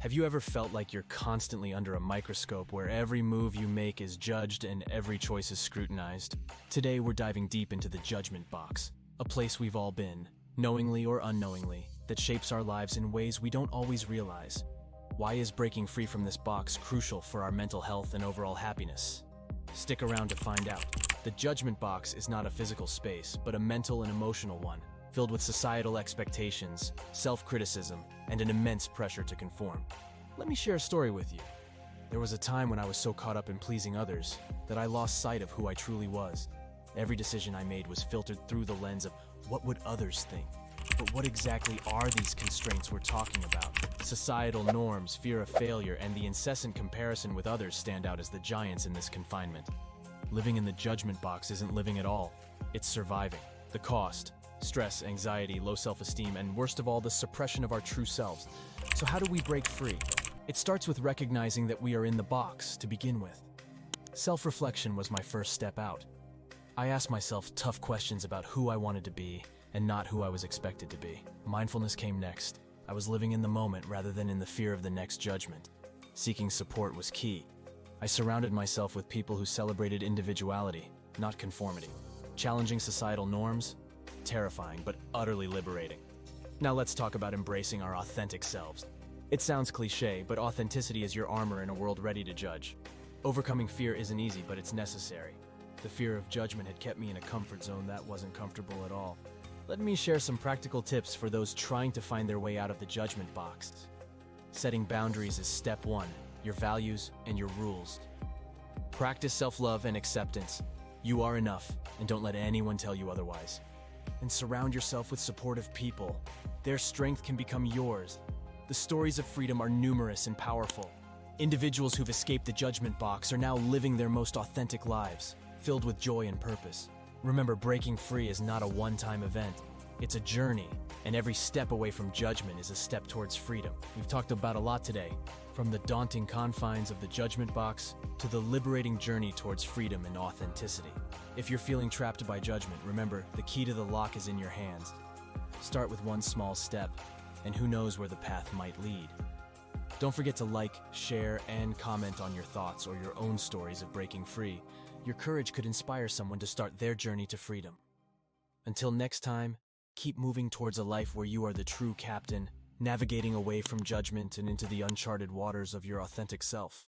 Have you ever felt like you're constantly under a microscope where every move you make is judged and every choice is scrutinized? Today we're diving deep into the judgment box, a place we've all been, knowingly or unknowingly, that shapes our lives in ways we don't always realize. Why is breaking free from this box crucial for our mental health and overall happiness? Stick around to find out. The judgment box is not a physical space, but a mental and emotional one, filled with societal expectations, self-criticism, and an immense pressure to conform. Let me share a story with you. There was a time when I was so caught up in pleasing others that I lost sight of who I truly was. Every decision I made was filtered through the lens of what would others think. But what exactly are these constraints we're talking about? Societal norms, fear of failure, and the incessant comparison with others stand out as the giants in this confinement. Living in the judgment box isn't living at all. It's surviving. The cost: stress, anxiety, low self-esteem, and worst of all, the suppression of our true selves. So how do we break free? It starts with recognizing that we are in the box to begin with. Self-reflection was my first step out. I asked myself tough questions about who I wanted to be and not who I was expected to be. Mindfulness came next. I was living in the moment rather than in the fear of the next judgment. Seeking support was key. I surrounded myself with people who celebrated individuality, not conformity. Challenging societal norms? Terrifying, but utterly liberating. Now let's talk about embracing our authentic selves. It sounds cliche, but authenticity is your armor in a world ready to judge. Overcoming fear isn't easy, but it's necessary. The fear of judgment had kept me in a comfort zone that wasn't comfortable at all. Let me share some practical tips for those trying to find their way out of the judgment box. Setting boundaries is step one, your values and your rules. Practice self-love and acceptance. You are enough, and don't let anyone tell you otherwise. And surround yourself with supportive people. Their strength can become yours. The stories of freedom are numerous and powerful. Individuals who've escaped the judgment box are now living their most authentic lives, filled with joy and purpose. Remember, breaking free is not a one-time event. It's a journey, and every step away from judgment is a step towards freedom. We've talked about a lot today, from the daunting confines of the judgment box to the liberating journey towards freedom and authenticity. If you're feeling trapped by judgment, remember, the key to the lock is in your hands. Start with one small step, and who knows where the path might lead. Don't forget to like, share, and comment on your thoughts or your own stories of breaking free. Your courage could inspire someone to start their journey to freedom. Until next time, keep moving towards a life where you are the true captain, navigating away from judgment and into the uncharted waters of your authentic self.